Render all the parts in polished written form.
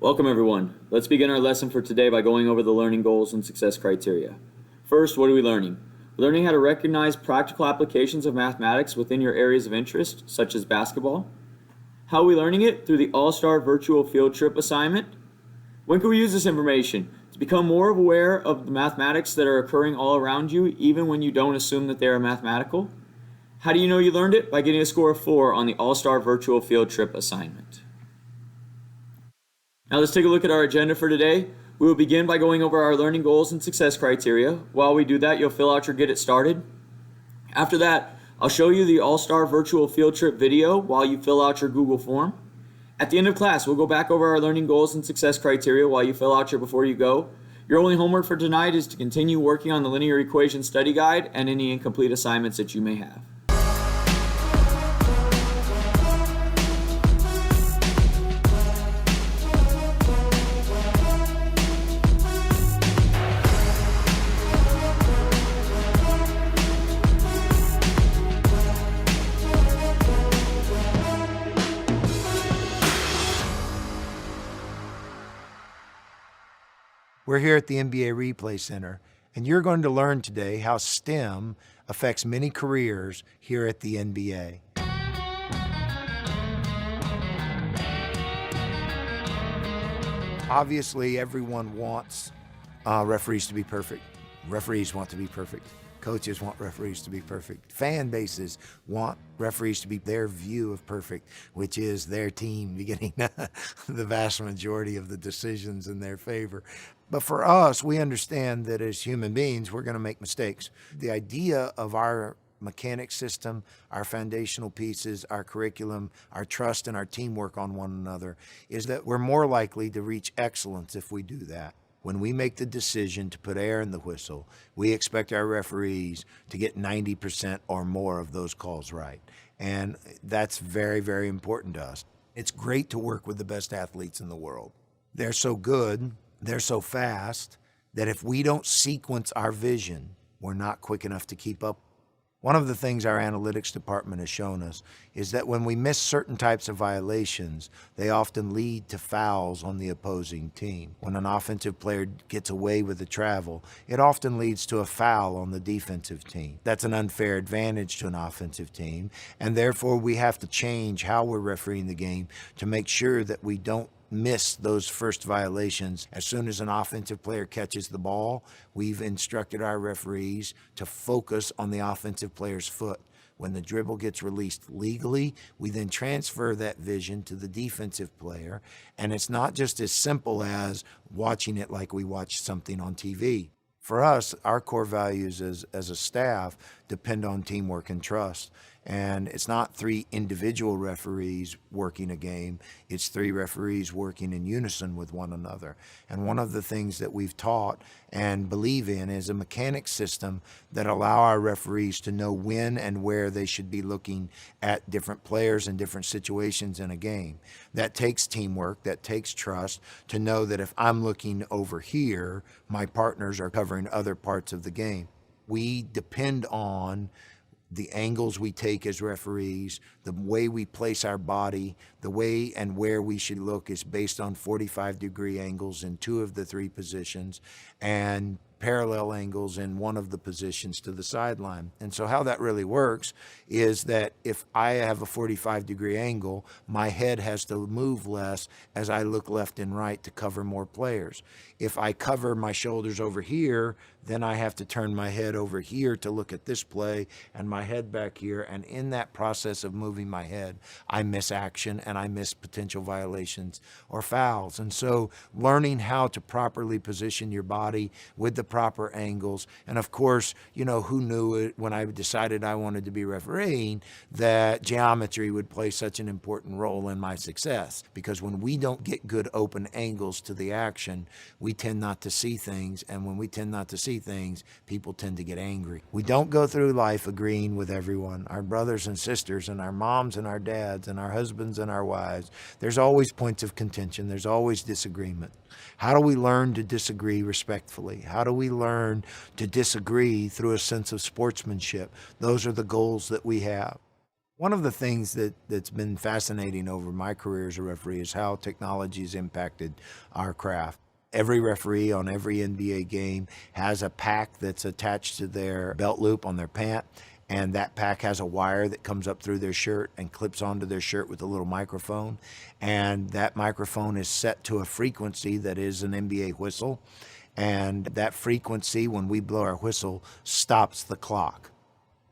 Welcome everyone. Let's begin our lesson for today by going over the learning goals and success criteria. First, what are we learning? We're learning how to recognize practical applications of mathematics within your areas of interest, such as basketball. How are we learning it? Through the All-Star Virtual Field Trip assignment. When can we use this information? To become more aware of the mathematics that are occurring all around you, even when you don't assume that they are mathematical. How do you know you learned it? By getting a score of 4 on the All-Star Virtual Field Trip assignment. Now let's take a look at our agenda for today. We will begin by going over our learning goals and success criteria. While we do that, you'll fill out your Get It Started. After that, I'll show you the All-Star Virtual Field Trip video while you fill out your Google form. At the end of class, we'll go back over our learning goals and success criteria while you fill out your Before You Go. Your only homework for tonight is to continue working on the linear equation study guide and any incomplete assignments that you may have. We're here at the NBA Replay Center, and you're going to learn today how STEM affects many careers here at the NBA. Obviously, everyone wants referees to be perfect. Referees want to be perfect. Coaches want referees to be perfect. Fan bases want referees to be their view of perfect, which is their team getting the vast majority of the decisions in their favor. But for us, we understand that as human beings, we're going to make mistakes. The idea of our mechanic system, our foundational pieces, our curriculum, our trust and our teamwork on one another is that we're more likely to reach excellence if we do that. When we make the decision to put air in the whistle, we expect our referees to get 90% or more of those calls right. And that's very, very important to us. It's great to work with the best athletes in the world. They're so good, they're so fast, that if we don't sequence our vision, we're not quick enough to keep up. One of the things our analytics department has shown us is that when we miss certain types of violations, they often lead to fouls on the opposing team. When an offensive player gets away with the travel, it often leads to a foul on the defensive team. That's an unfair advantage to an offensive team, and therefore we have to change how we're refereeing the game to make sure that we don't miss those first violations. As soon as an offensive player catches the ball, we've instructed our referees to focus on the offensive player's foot. When the dribble gets released legally, we then transfer that vision to the defensive player, and it's not just as simple as watching it like we watch something on TV. For us, our core values as a staff depend on teamwork and trust. And it's not 3 individual referees working a game, it's 3 referees working in unison with one another. And one of the things that we've taught and believe in is a mechanic system that allow our referees to know when and where they should be looking at different players and different situations in a game. That takes teamwork, that takes trust to know that if I'm looking over here, my partners are covering other parts of the game. We depend on the angles we take as referees, the way we place our body, the way and where we should look is based on 45-degree angles in 2 of the 3 positions and parallel angles in 1 of the positions to the sideline. And so how that really works is that if I have a 45-degree angle, my head has to move less as I look left and right to cover more players. If I cover my shoulders over here, then I have to turn my head over here to look at this play and my head back here. And in that process of moving my head, I miss action and I miss potential violations or fouls. And so learning how to properly position your body with the proper angles. And of course, you know, who knew it when I decided I wanted to be refereeing that geometry would play such an important role in my success. Because when we don't get good open angles to the action, we tend not to see things. And when we tend not to see things, people tend to get angry. We don't go through life agreeing with everyone, our brothers and sisters and our moms and our dads and our husbands and our wives. There's always points of contention. There's always disagreement. How do we learn to disagree respectfully? How do we learn to disagree through a sense of sportsmanship? Those are the goals that we have. One of the things that's been fascinating over my career as a referee is how technology has impacted our craft. Every referee on every NBA game has a pack that's attached to their belt loop on their pant, and that pack has a wire that comes up through their shirt and clips onto their shirt with a little microphone. And that microphone is set to a frequency that is an NBA whistle. And that frequency, when we blow our whistle, stops the clock.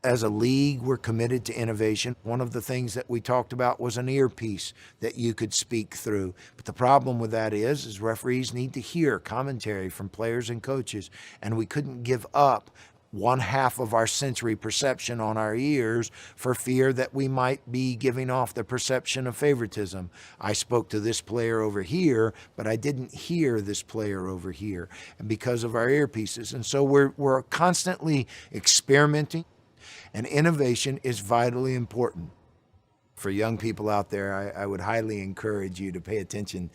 As a league, we're committed to innovation. One of the things that we talked about was an earpiece that you could speak through. But the problem with that is referees need to hear commentary from players and coaches, and we couldn't give up one half of our sensory perception on our ears for fear that we might be giving off the perception of favoritism. I spoke to this player over here, but I didn't hear this player over here, and because of our earpieces. And so we're constantly experimenting. And innovation is vitally important. For young people out there, I would highly encourage you to pay attention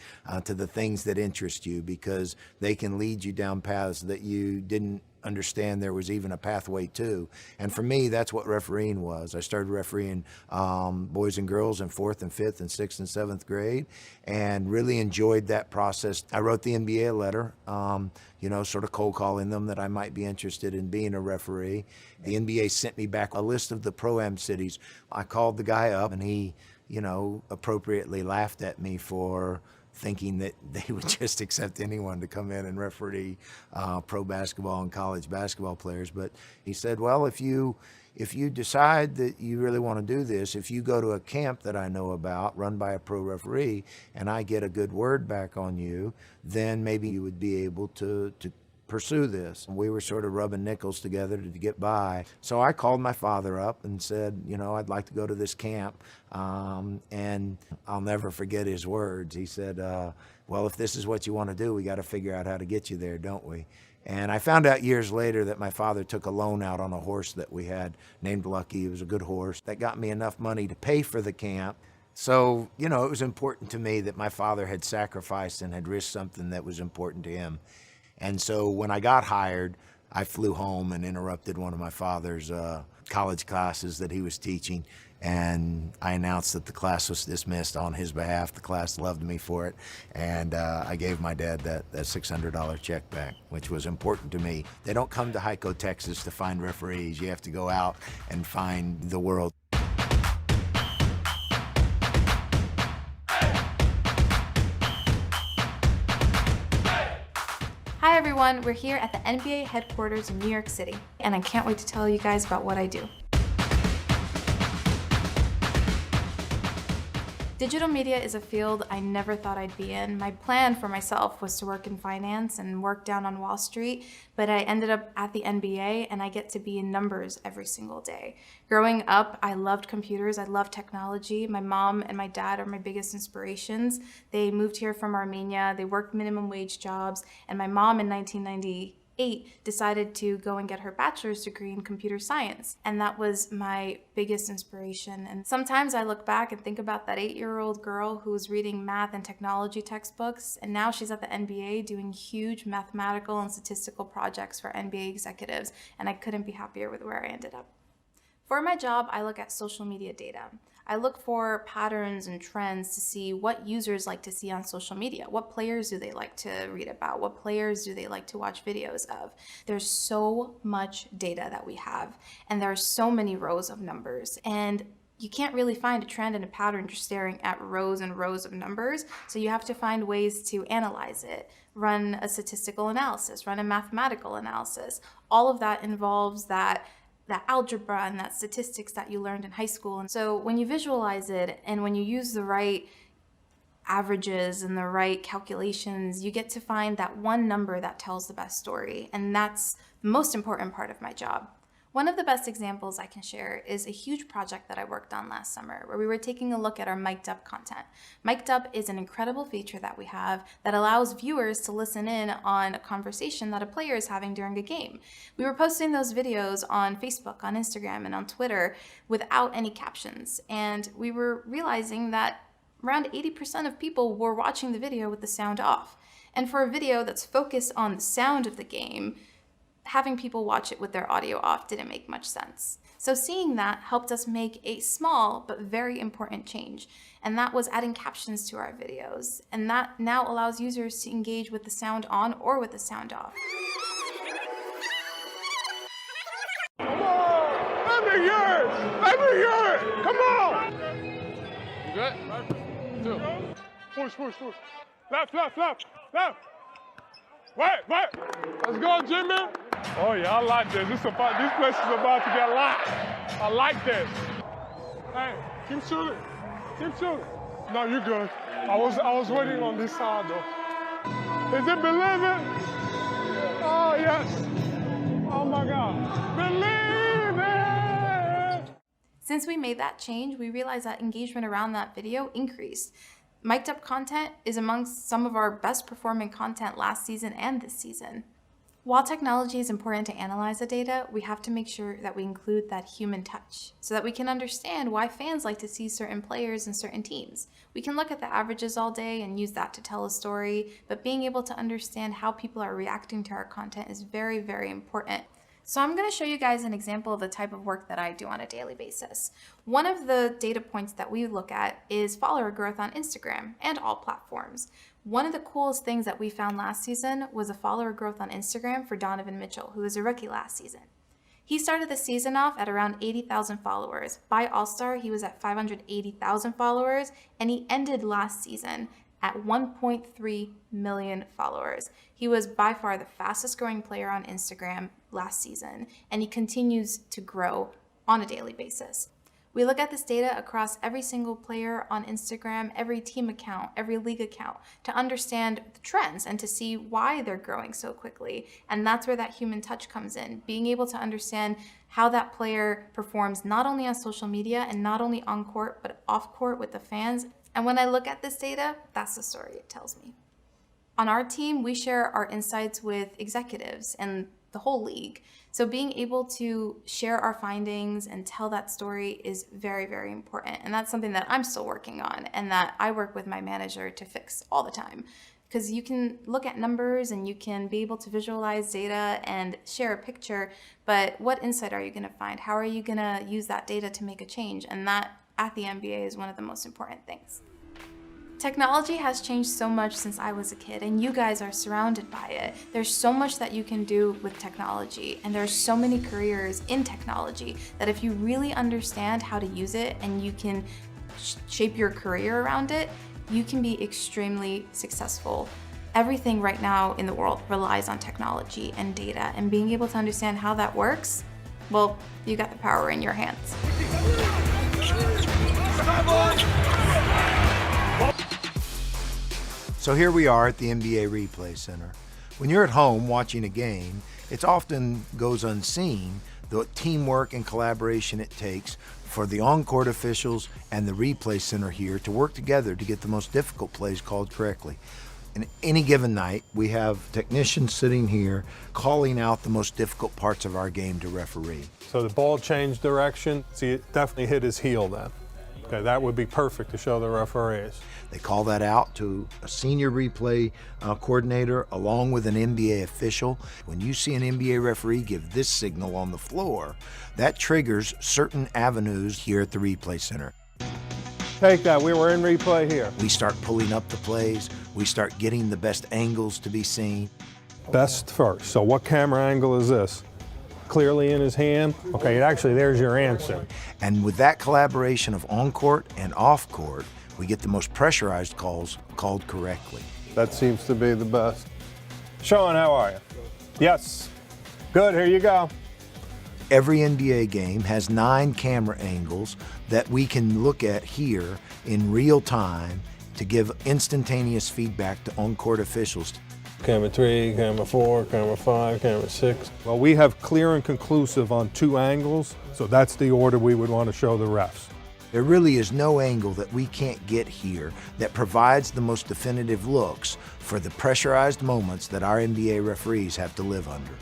to the things that interest you, because they can lead you down paths that you didn't understand there was even a pathway to. And for me, that's what refereeing was. I started refereeing boys and girls in 4th and 5th and 6th and 7th grade, and really enjoyed that process. I wrote the NBA a letter, sort of cold calling them that I might be interested in being a referee. The NBA sent me back a list of the Pro-Am cities. I called the guy up, and he, appropriately laughed at me for thinking that they would just accept anyone to come in and referee pro basketball and college basketball players. But he said, well, if you decide that you really want to do this, if you go to a camp that I know about run by a pro referee and I get a good word back on you, then maybe you would be able to pursue this. We were sort of rubbing nickels together to get by. So I called my father up and said, I'd like to go to this camp. And I'll never forget his words. He said, well, if this is what you want to do, we got to figure out how to get you there, don't we? And I found out years later that my father took a loan out on a horse that we had named Lucky. It was a good horse that got me enough money to pay for the camp. So, it was important to me that my father had sacrificed and had risked something that was important to him. And so when I got hired, I flew home and interrupted one of my father's college classes that he was teaching. And I announced that the class was dismissed on his behalf. The class loved me for it. And I gave my dad that $600 check back, which was important to me. They don't come to Hico, Texas to find referees. You have to go out and find the world. Hi everyone, we're here at the NBA headquarters in New York City, and I can't wait to tell you guys about what I do. Digital media is a field I never thought I'd be in. My plan for myself was to work in finance and work down on Wall Street, but I ended up at the NBA and I get to be in numbers every single day. Growing up, I loved computers, I loved technology. My mom and my dad are my biggest inspirations. They moved here from Armenia, they worked minimum wage jobs, and my mom in 1998 decided to go and get her bachelor's degree in computer science. And that was my biggest inspiration. And sometimes I look back and think about that 8-year-old girl who was reading math and technology textbooks, and now she's at the NBA doing huge mathematical and statistical projects for NBA executives, and I couldn't be happier with where I ended up. For my job, I look at social media data. I look for patterns and trends to see what users like to see on social media. What players do they like to read about? What players do they like to watch videos of? There's so much data that we have, and there are so many rows of numbers. And you can't really find a trend and a pattern just staring at rows and rows of numbers. So you have to find ways to analyze it, run a statistical analysis, run a mathematical analysis. All of that involves that algebra and that statistics that you learned in high school. And so when you visualize it and when you use the right averages and the right calculations, you get to find that one number that tells the best story. And that's the most important part of my job. One of the best examples I can share is a huge project that I worked on last summer where we were taking a look at our Mic'd Up content. Mic'd Up is an incredible feature that we have that allows viewers to listen in on a conversation that a player is having during a game. We were posting those videos on Facebook, on Instagram, and on Twitter without any captions. And we were realizing that around 80% of people were watching the video with the sound off. And for a video that's focused on the sound of the game, having people watch it with their audio off didn't make much sense. So seeing that helped us make a small but very important change, and that was adding captions to our videos. And that now allows users to engage with the sound on or with the sound off. Come on! Let me hear it! Let me hear it! Come on! You good? Right. Two. Push, push, push. Left, left, left, left. Wait. Let's go, Jimmy. Oh yeah, I like this. This place is about to get locked. I like this. Hey, keep shooting. Keep shooting. No, you're good. I was waiting on this side though. Is it Believe It? Oh yes. Oh my God. Believe it! Since we made that change, we realized that engagement around that video increased. Mic'd Up content is amongst some of our best performing content last season and this season. While technology is important to analyze the data, we have to make sure that we include that human touch so that we can understand why fans like to see certain players and certain teams. We can look at the averages all day and use that to tell a story, but being able to understand how people are reacting to our content is very, very important. So I'm going to show you guys an example of the type of work that I do on a daily basis. One of the data points that we look at is follower growth on Instagram and all platforms. One of the coolest things that we found last season was a follower growth on Instagram for Donovan Mitchell, who was a rookie last season. He started the season off at around 80,000 followers. By All-Star, he was at 580,000 followers, and he ended last season at 1.3 million followers. He was by far the fastest growing player on Instagram last season, and he continues to grow on a daily basis. We look at this data across every single player on Instagram, every team account, every league account, to understand the trends and to see why they're growing so quickly. And that's where that human touch comes in, being able to understand how that player performs not only on social media and not only on court, but off court with the fans. And when I look at this data, that's the story it tells me. On our team, we share our insights with executives and the whole league. So being able to share our findings and tell that story is very, very important. And that's something that I'm still working on and that I work with my manager to fix all the time. Because you can look at numbers and you can be able to visualize data and share a picture, but what insight are you going to find? How are you going to use that data to make a change? And that at the NBA is one of the most important things. Technology has changed so much since I was a kid, and you guys are surrounded by it. There's so much that you can do with technology, and there's so many careers in technology that if you really understand how to use it and you can shape your career around it, you can be extremely successful. Everything right now in the world relies on technology and data, and being able to understand how that works, well, you got the power in your hands. So here we are at the NBA Replay Center. When you're at home watching a game, it often goes unseen the teamwork and collaboration it takes for the on-court officials and the replay center here to work together to get the most difficult plays called correctly. And any given night, we have technicians sitting here calling out the most difficult parts of our game to referee. So the ball changed direction. See, it definitely hit his heel then. Okay, that would be perfect to show the referees. They call that out to a senior replay coordinator along with an NBA official. When you see an NBA referee give this signal on the floor, that triggers certain avenues here at the replay center. Take that, we were in replay here. We start pulling up the plays. We start getting the best angles to be seen. Best first. So what camera angle is this? Clearly in his hand? Okay, actually there's your answer. And with that collaboration of on-court and off-court, we get the most pressurized calls called correctly. That seems to be the best. Sean, how are you? Yes. Good, here you go. Every NBA game has 9 camera angles that we can look at here in real time to give instantaneous feedback to on-court officials. Camera 3, camera 4, camera 5, camera 6. Well, we have clear and conclusive on 2 angles, so that's the order we would want to show the refs. There really is no angle that we can't get here that provides the most definitive looks for the pressurized moments that our NBA referees have to live under.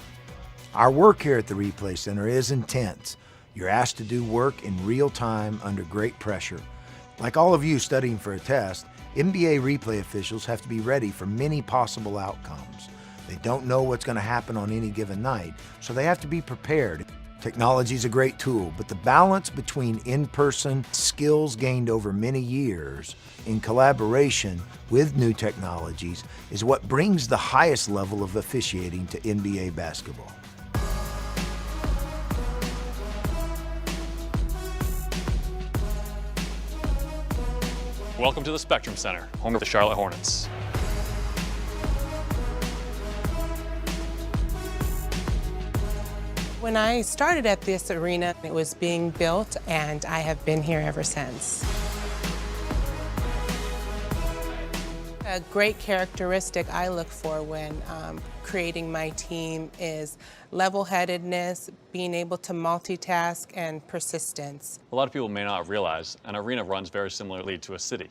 Our work here at the Replay Center is intense. You're asked to do work in real time under great pressure. Like all of you studying for a test, NBA replay officials have to be ready for many possible outcomes. They don't know what's going to happen on any given night, so they have to be prepared. Technology is a great tool, but the balance between in-person skills gained over many years in collaboration with new technologies is what brings the highest level of officiating to NBA basketball. Welcome to the Spectrum Center, home of the Charlotte Hornets. When I started at this arena, it was being built, and I have been here ever since. A great characteristic I look for when creating my team is level-headedness, being able to multitask, and persistence. A lot of people may not realize an arena runs very similarly to a city.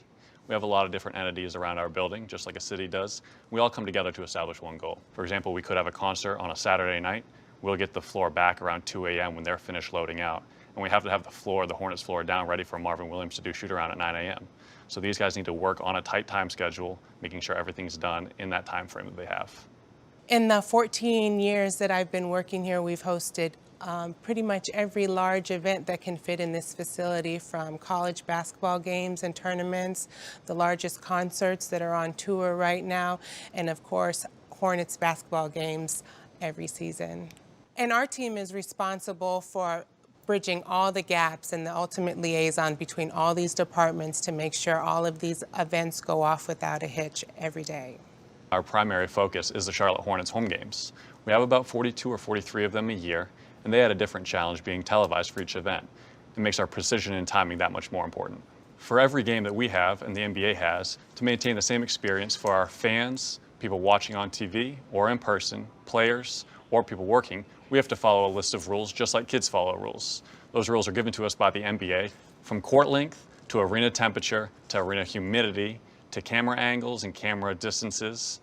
We have a lot of different entities around our building, just like a city does. We all come together to establish one goal. For example, we could have a concert on a Saturday night. We'll get the floor back around 2 a.m. when they're finished loading out. And we have to have the Hornets floor down ready for Marvin Williams to do shoot around at 9 a.m. So these guys need to work on a tight time schedule, making sure everything's done in that time frame that they have. In the 14 years that I've been working here, we've hosted pretty much every large event that can fit in this facility, from college basketball games and tournaments, the largest concerts that are on tour right now, and of course, Hornets basketball games every season. And our team is responsible for bridging all the gaps and the ultimate liaison between all these departments to make sure all of these events go off without a hitch every day. Our primary focus is the Charlotte Hornets home games. We have about 42 or 43 of them a year, and they had a different challenge being televised for each event. It makes our precision and timing that much more important. For every game that we have and the NBA has, to maintain the same experience for our fans, people watching on TV or in person, players, or people working, we have to follow a list of rules just like kids follow rules. Those rules are given to us by the NBA, from court length to arena temperature to arena humidity to camera angles and camera distances,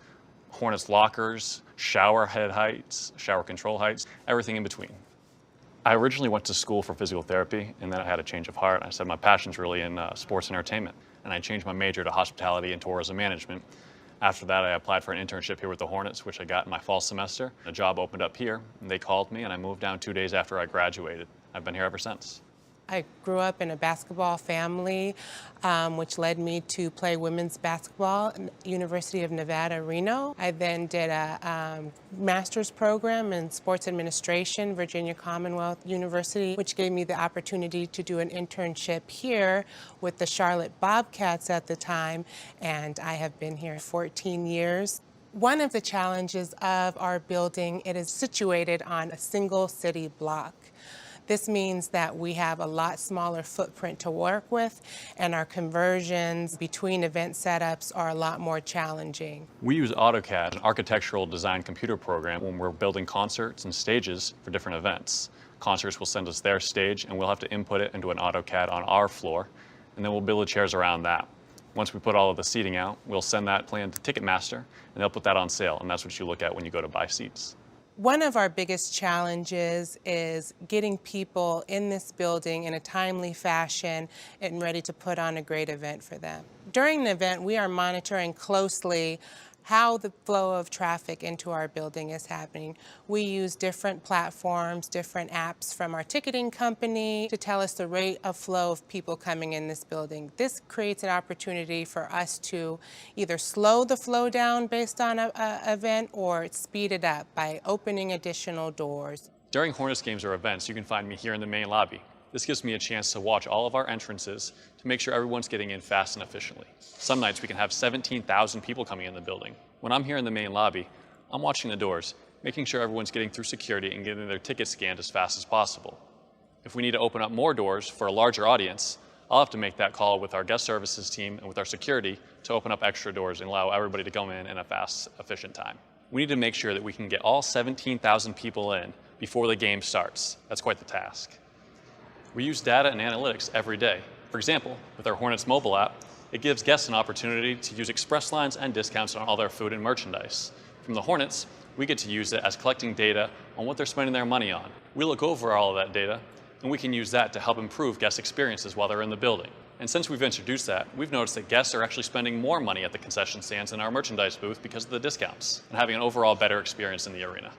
Hornets lockers, shower head heights, shower control heights, everything in between. I originally went to school for physical therapy, and then I had a change of heart. I said my passion's really in sports and entertainment, and I changed my major to hospitality and tourism management. After that, I applied for an internship here with the Hornets, which I got in my fall semester. A job opened up here, and they called me, and I moved down 2 days after I graduated. I've been here ever since. I grew up in a basketball family, which led me to play women's basketball at University of Nevada, Reno. I then did a master's program in sports administration, Virginia Commonwealth University, which gave me the opportunity to do an internship here with the Charlotte Bobcats at the time, and I have been here 14 years. One of the challenges of our building, it is situated on a single city block. This means that we have a lot smaller footprint to work with, and our conversions between event setups are a lot more challenging. We use AutoCAD, an architectural design computer program, when we're building concerts and stages for different events. Concerts will send us their stage, and we'll have to input it into an AutoCAD on our floor, and then we'll build the chairs around that. Once we put all of the seating out, we'll send that plan to Ticketmaster, and they'll put that on sale, and that's what you look at when you go to buy seats. One of our biggest challenges is getting people in this building in a timely fashion and ready to put on a great event for them. During the event, we are monitoring closely how the flow of traffic into our building is happening. We use different platforms, different apps from our ticketing company to tell us the rate of flow of people coming in this building. This creates an opportunity for us to either slow the flow down based on an event or speed it up by opening additional doors. During Hornets games or events, you can find me here in the main lobby. This gives me a chance to watch all of our entrances to make sure everyone's getting in fast and efficiently. Some nights we can have 17,000 people coming in the building. When I'm here in the main lobby, I'm watching the doors, making sure everyone's getting through security and getting their tickets scanned as fast as possible. If we need to open up more doors for a larger audience, I'll have to make that call with our guest services team and with our security to open up extra doors and allow everybody to come in a fast, efficient time. We need to make sure that we can get all 17,000 people in before the game starts. That's quite the task. We use data and analytics every day. For example, with our Hornets mobile app, it gives guests an opportunity to use express lines and discounts on all their food and merchandise. From the Hornets, we get to use it as collecting data on what they're spending their money on. We look over all of that data, and we can use that to help improve guest experiences while they're in the building. And since we've introduced that, we've noticed that guests are actually spending more money at the concession stands in our merchandise booth because of the discounts and having an overall better experience in the arena.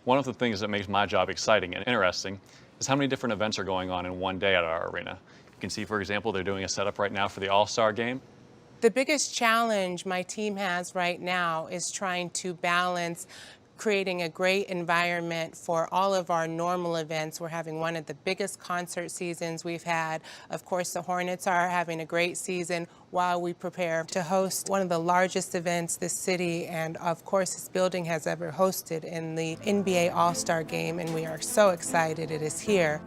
One of the things that makes my job exciting and interesting is how many different events are going on in one day at our arena. You can see, for example, they're doing a setup right now for the All-Star game. The biggest challenge my team has right now is trying to balance creating a great environment for all of our normal events. We're having one of the biggest concert seasons we've had. Of course, the Hornets are having a great season while we prepare to host one of the largest events this city and, of course, this building has ever hosted in the NBA All-Star Game, and we are so excited it is here.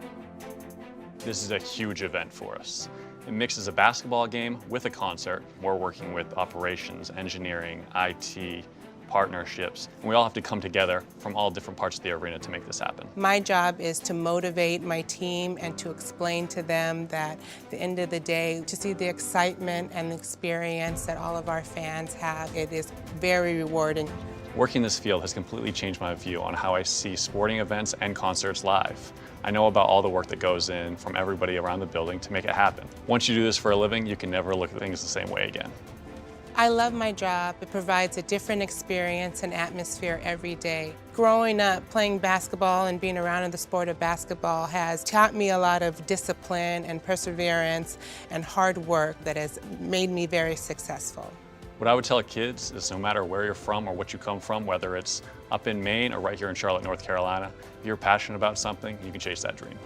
This is a huge event for us. It mixes a basketball game with a concert. We're working with operations, engineering, IT, partnerships, and we all have to come together from all different parts of the arena to make this happen. My job is to motivate my team and to explain to them that at the end of the day, to see the excitement and the experience that all of our fans have, it is very rewarding. Working this field has completely changed my view on how I see sporting events and concerts live. I know about all the work that goes in from everybody around the building to make it happen. Once you do this for a living, you can never look at things the same way again. I love my job. It provides a different experience and atmosphere every day. Growing up playing basketball and being around in the sport of basketball has taught me a lot of discipline and perseverance and hard work that has made me very successful. What I would tell kids is no matter where you're from or what you come from, whether it's up in Maine or right here in Charlotte, North Carolina, if you're passionate about something, you can chase that dream.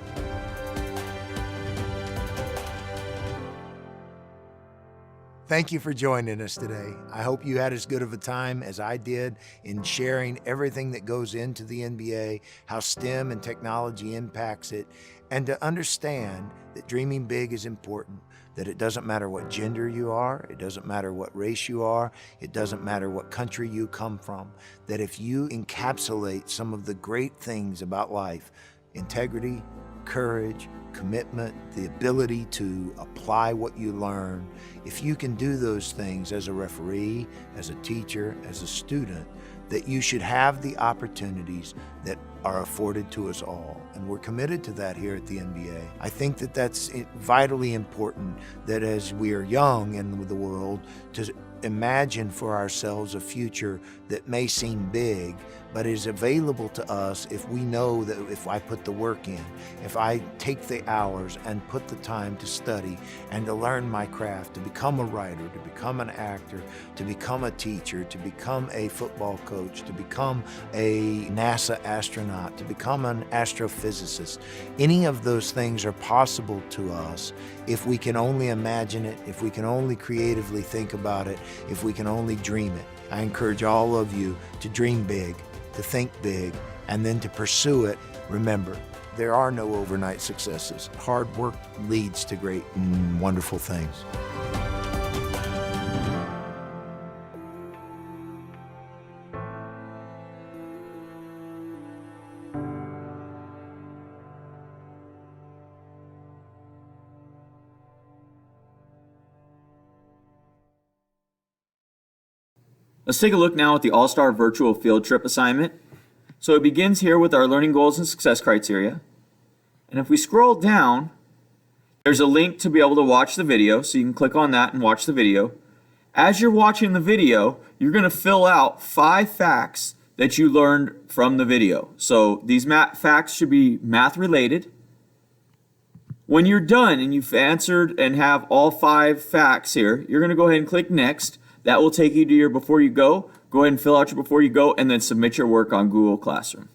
Thank you for joining us today. I hope you had as good of a time as I did in sharing everything that goes into the NBA, how STEM and technology impacts it, and to understand that dreaming big is important, that it doesn't matter what gender you are, it doesn't matter what race you are, it doesn't matter what country you come from, that if you encapsulate some of the great things about life, integrity, courage, commitment, the ability to apply what you learn, if you can do those things as a referee, as a teacher, as a student, that you should have the opportunities that are afforded to us all. And we're committed to that here at the NBA. I think that that's vitally important, that as we are young in the world, to imagine for ourselves a future that may seem big, but is available to us if we know that if I put the work in, if I take the hours and put the time to study and to learn my craft, to become a writer, to become an actor, to become a teacher, to become a football coach, to become a NASA astronaut, to become an astrophysicist. Any of those things are possible to us if we can only imagine it, if we can only creatively think about it, if we can only dream it. I encourage all of you to dream big, to think big, and then to pursue it. Remember, there are no overnight successes. Hard work leads to great and wonderful things. Let's take a look now at the All-Star Virtual Field Trip assignment. So it begins here with our learning goals and success criteria. And if we scroll down, there's a link to be able to watch the video, so you can click on that and watch the video. As you're watching the video, you're going to fill out 5 facts that you learned from the video. So these facts should be math related. When you're done and you've answered and have all 5 facts here, you're going to go ahead and click next. That will take you to your before you go. Go ahead and fill out your before you go and then submit your work on Google Classroom.